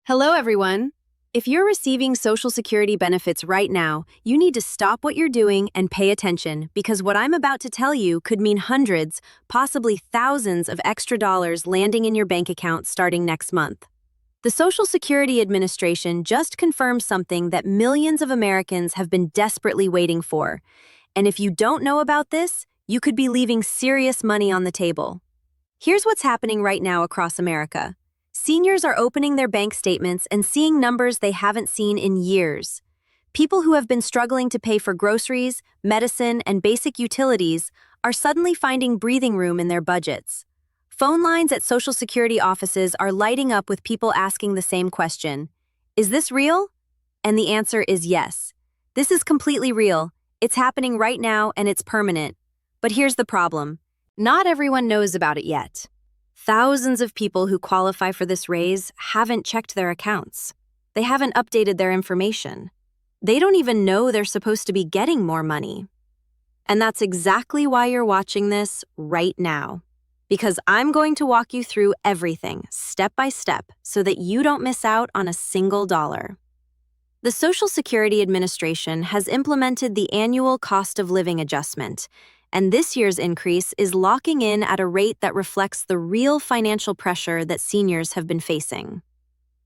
Hello, everyone. If you're receiving Social Security benefits right now, you need to stop what you're doing and pay attention because what I'm about to tell you could mean hundreds, possibly thousands of extra dollars landing in your bank account starting next month. The Social Security Administration just confirmed something that millions of Americans have been desperately waiting for. And if you don't know about this, you could be leaving serious money on the table. Here's what's happening right now across America. Seniors are opening their bank statements and seeing numbers they haven't seen in years. People who have been struggling to pay for groceries, medicine, and basic utilities are suddenly finding breathing room in their budgets. Phone lines at Social Security offices are lighting up with people asking the same question. Is this real? And the answer is yes. This is completely real. It's happening right now and it's permanent. But here's the problem. Not everyone knows about it yet. Thousands of people who qualify for this raise haven't checked their accounts. They haven't updated their information. They don't even know they're supposed to be getting more money. And that's exactly why you're watching this right now. Because I'm going to walk you through everything, step by step, so that you don't miss out on a single dollar. The Social Security Administration has implemented the annual cost of living adjustment, and this year's increase is locking in at a rate that reflects the real financial pressure that seniors have been facing.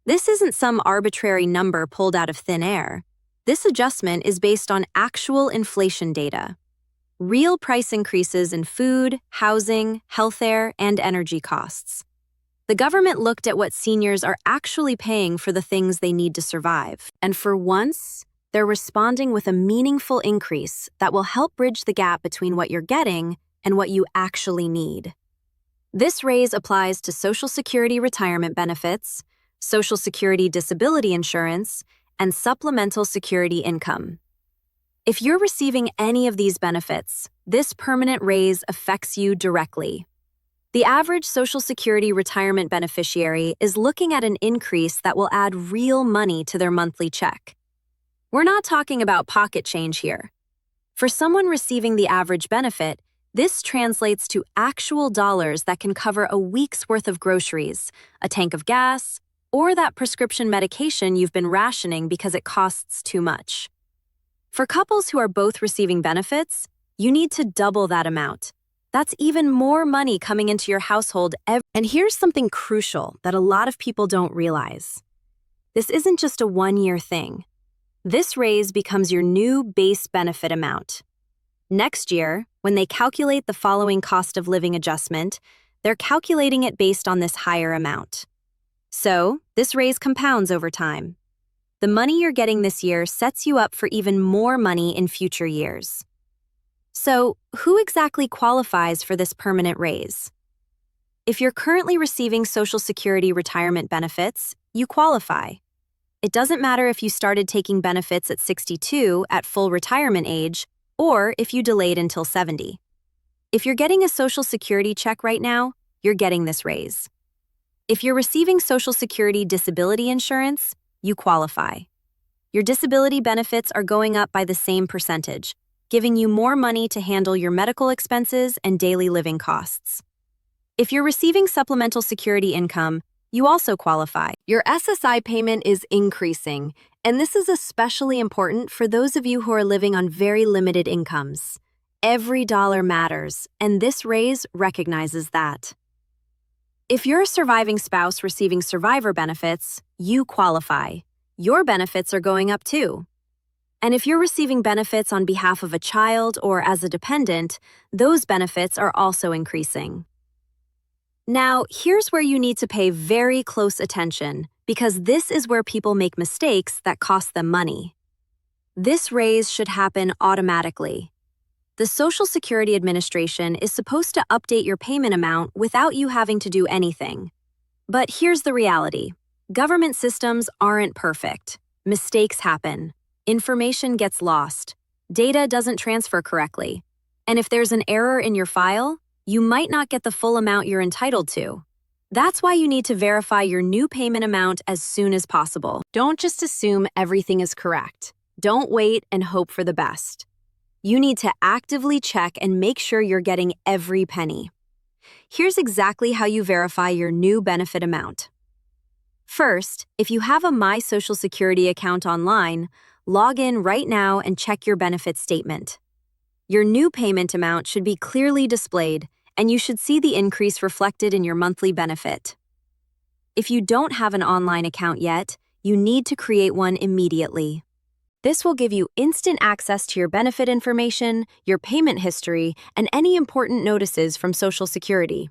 This isn't some arbitrary number pulled out of thin air. This adjustment is based on actual inflation data. Real price increases in food, housing, healthcare, and energy costs. The government looked at what seniors are actually paying for the things they need to survive, and for once, they're responding with a meaningful increase that will help bridge the gap between what you're getting and what you actually need. This raise applies to Social Security retirement benefits, Social Security disability insurance, and supplemental security income. If you're receiving any of these benefits, this permanent raise affects you directly. The average Social Security retirement beneficiary is looking at an increase that will add real money to their monthly check. We're not talking about pocket change here. For someone receiving the average benefit, this translates to actual dollars that can cover a week's worth of groceries, a tank of gas, or that prescription medication you've been rationing because it costs too much. For couples who are both receiving benefits, you need to double that amount. That's even more money coming into your household And here's something crucial that a lot of people don't realize. This isn't just a one-year thing. This raise becomes your new base benefit amount. Next year, when they calculate the following cost of living adjustment, they're calculating it based on this higher amount. So, this raise compounds over time. The money you're getting this year sets you up for even more money in future years. So, who exactly qualifies for this permanent raise? If you're currently receiving Social Security retirement benefits, you qualify. It doesn't matter if you started taking benefits at 62 at full retirement age, or if you delayed until 70. If you're getting a Social Security check right now, you're getting this raise. If you're receiving Social Security disability insurance, you qualify. Your disability benefits are going up by the same percentage, giving you more money to handle your medical expenses and daily living costs. If you're receiving supplemental security income, you also qualify. Your SSI payment is increasing, and this is especially important for those of you who are living on very limited incomes. Every dollar matters, and this raise recognizes that. If you're a surviving spouse receiving survivor benefits, you qualify. Your benefits are going up too. And if you're receiving benefits on behalf of a child or as a dependent, those benefits are also increasing. Now, here's where you need to pay very close attention, because this is where people make mistakes that cost them money. This raise should happen automatically. The Social Security Administration is supposed to update your payment amount without you having to do anything. But here's the reality. Government systems aren't perfect. Mistakes happen. Information gets lost. Data doesn't transfer correctly. And if there's an error in your file, you might not get the full amount you're entitled to. That's why you need to verify your new payment amount as soon as possible. Don't just assume everything is correct. Don't wait and hope for the best. You need to actively check and make sure you're getting every penny. Here's exactly how you verify your new benefit amount. First, if you have a My Social Security account online, log in right now and check your benefit statement. Your new payment amount should be clearly displayed, and you should see the increase reflected in your monthly benefit. If you don't have an online account yet, you need to create one immediately. This will give you instant access to your benefit information, your payment history, and any important notices from Social Security.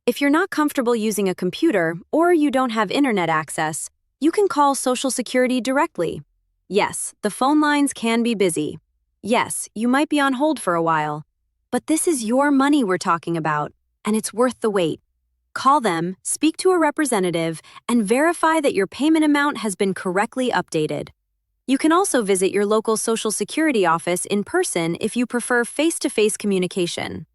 If you're not comfortable using a computer or you don't have internet access, you can call Social Security directly. Yes, the phone lines can be busy. Yes, you might be on hold for a while. But this is your money we're talking about, and it's worth the wait. Call them, speak to a representative, and verify that your payment amount has been correctly updated. You can also visit your local Social Security office in person if you prefer face-to-face communication.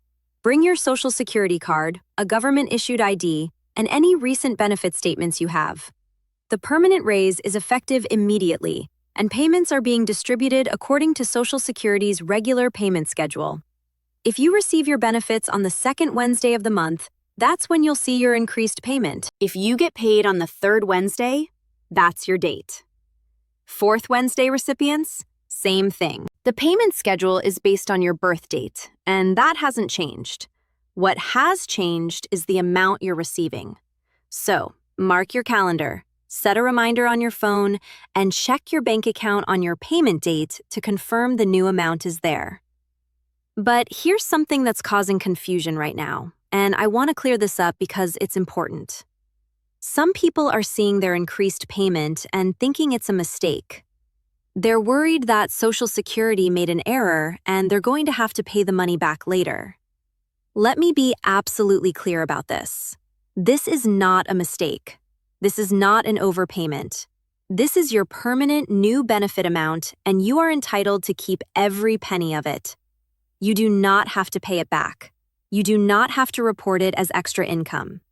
Bring your Social Security card, a government-issued ID, and any recent benefit statements you have. The permanent raise is effective immediately, and payments are being distributed according to Social Security's regular payment schedule. If you receive your benefits on the second Wednesday of the month, that's when you'll see your increased payment. If you get paid on the third Wednesday, that's your date. Fourth Wednesday recipients, same thing. The payment schedule is based on your birth date, and that hasn't changed. What has changed is the amount you're receiving. So, mark your calendar, set a reminder on your phone, and check your bank account on your payment date to confirm the new amount is there. But here's something that's causing confusion right now, and I want to clear this up because it's important. Some people are seeing their increased payment and thinking it's a mistake. They're worried that Social Security made an error and they're going to have to pay the money back later. Let me be absolutely clear about this. This is not a mistake. This is not an overpayment. This is your permanent new benefit amount, and you are entitled to keep every penny of it. You do not have to pay it back. You do not have to report it as extra income.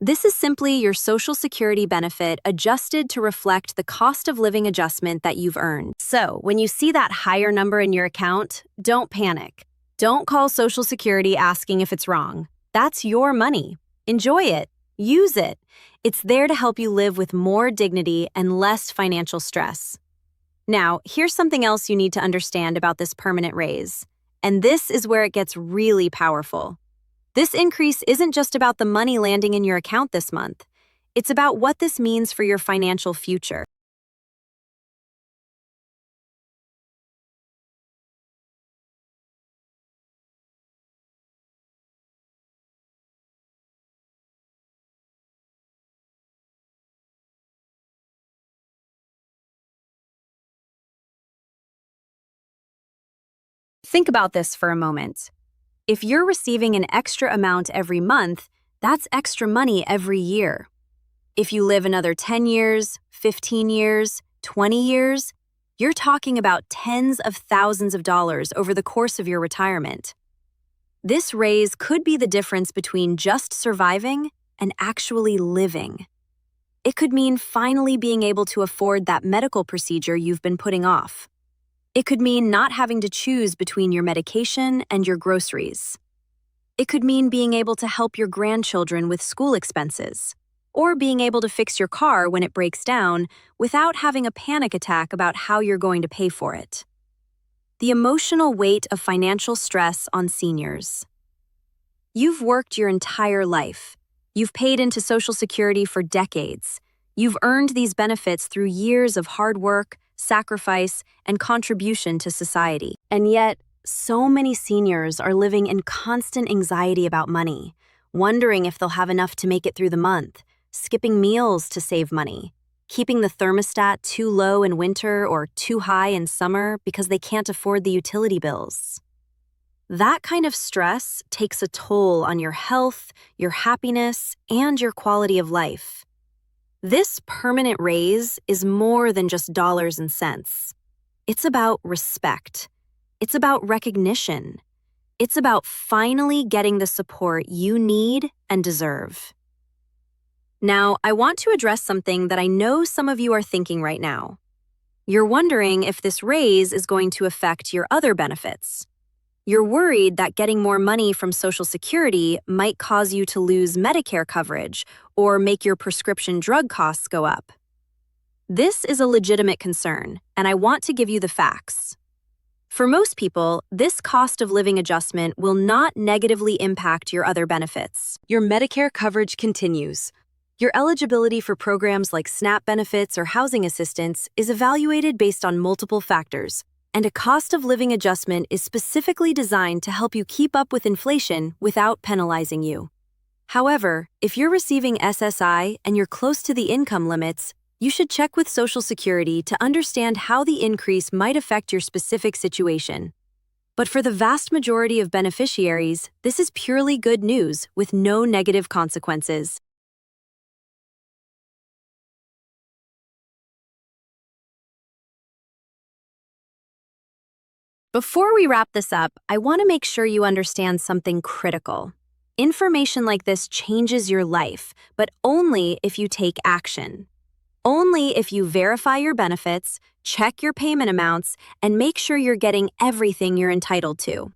This is simply your Social Security benefit adjusted to reflect the cost of living adjustment that you've earned. So, when you see that higher number in your account, don't panic. Don't call Social Security asking if it's wrong. That's your money. Enjoy it. Use it. It's there to help you live with more dignity and less financial stress. Now, here's something else you need to understand about this permanent raise. And this is where it gets really powerful. This increase isn't just about the money landing in your account this month. It's about what this means for your financial future. Think about this for a moment. If you're receiving an extra amount every month, that's extra money every year. If you live another 10 years, 15 years, 20 years, you're talking about tens of thousands of dollars over the course of your retirement. This raise could be the difference between just surviving and actually living. It could mean finally being able to afford that medical procedure you've been putting off. It could mean not having to choose between your medication and your groceries. It could mean being able to help your grandchildren with school expenses, or being able to fix your car when it breaks down without having a panic attack about how you're going to pay for it. The emotional weight of financial stress on seniors. You've worked your entire life. You've paid into Social Security for decades. You've earned these benefits through years of hard work, sacrifice, and contribution to society. And yet, so many seniors are living in constant anxiety about money, wondering if they'll have enough to make it through the month, skipping meals to save money, keeping the thermostat too low in winter or too high in summer because they can't afford the utility bills. That kind of stress takes a toll on your health, your happiness, and your quality of life. This permanent raise is more than just dollars and cents. It's about respect. It's about recognition. It's about finally getting the support you need and deserve. Now, I want to address something that I know some of you are thinking right now. You're wondering if this raise is going to affect your other benefits. You're worried that getting more money from Social Security might cause you to lose Medicare coverage or make your prescription drug costs go up. This is a legitimate concern, and I want to give you the facts. For most people, this cost of living adjustment will not negatively impact your other benefits. Your Medicare coverage continues. Your eligibility for programs like SNAP benefits or housing assistance is evaluated based on multiple factors, and a cost of living adjustment is specifically designed to help you keep up with inflation without penalizing you. However, if you're receiving SSI and you're close to the income limits, you should check with Social Security to understand how the increase might affect your specific situation. But for the vast majority of beneficiaries, this is purely good news with no negative consequences. Before we wrap this up, I want to make sure you understand something critical. Information like this changes your life, but only if you take action. Only if you verify your benefits, check your payment amounts, and make sure you're getting everything you're entitled to.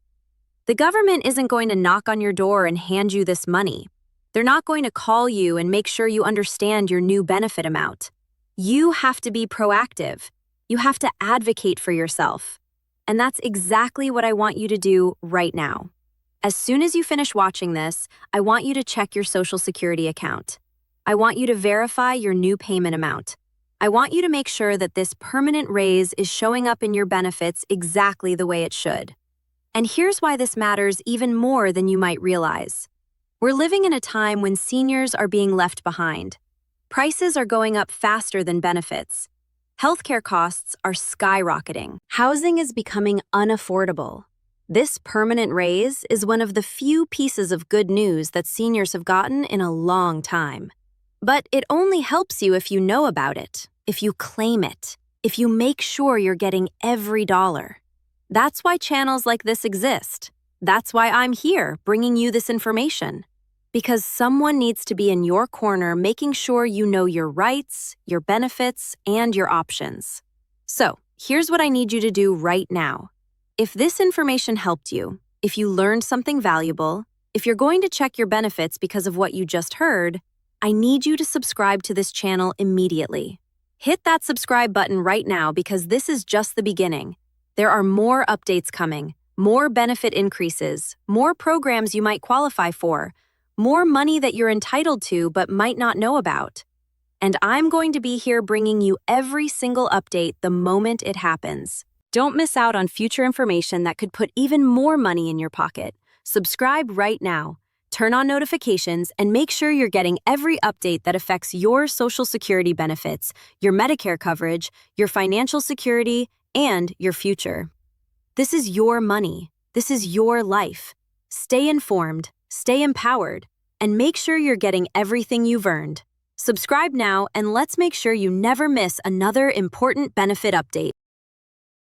The government isn't going to knock on your door and hand you this money. They're not going to call you and make sure you understand your new benefit amount. You have to be proactive. You have to advocate for yourself. And that's exactly what I want you to do right now. As soon as you finish watching this, I want you to check your Social Security account. I want you to verify your new payment amount. I want you to make sure that this permanent raise is showing up in your benefits exactly the way it should. And here's why this matters even more than you might realize. We're living in a time when seniors are being left behind. Prices are going up faster than benefits. Healthcare costs are skyrocketing. Housing is becoming unaffordable. This permanent raise is one of the few pieces of good news that seniors have gotten in a long time. But it only helps you if you know about it, if you claim it, if you make sure you're getting every dollar. That's why channels like this exist. That's why I'm here bringing you this information. Because someone needs to be in your corner making sure you know your rights, your benefits, and your options. So, here's what I need you to do right now. If this information helped you, if you learned something valuable, if you're going to check your benefits because of what you just heard, I need you to subscribe to this channel immediately. Hit that subscribe button right now because this is just the beginning. There are more updates coming, more benefit increases, more programs you might qualify for, more money that you're entitled to but might not know about. And I'm going to be here bringing you every single update the moment it happens. Don't miss out on future information that could put even more money in your pocket. Subscribe right now. Turn on notifications and make sure you're getting every update that affects your Social Security benefits, your Medicare coverage, your financial security, and your future. This is your money. This is your life. Stay informed, stay empowered, and make sure you're getting everything you've earned. Subscribe now and let's make sure you never miss another important benefit update.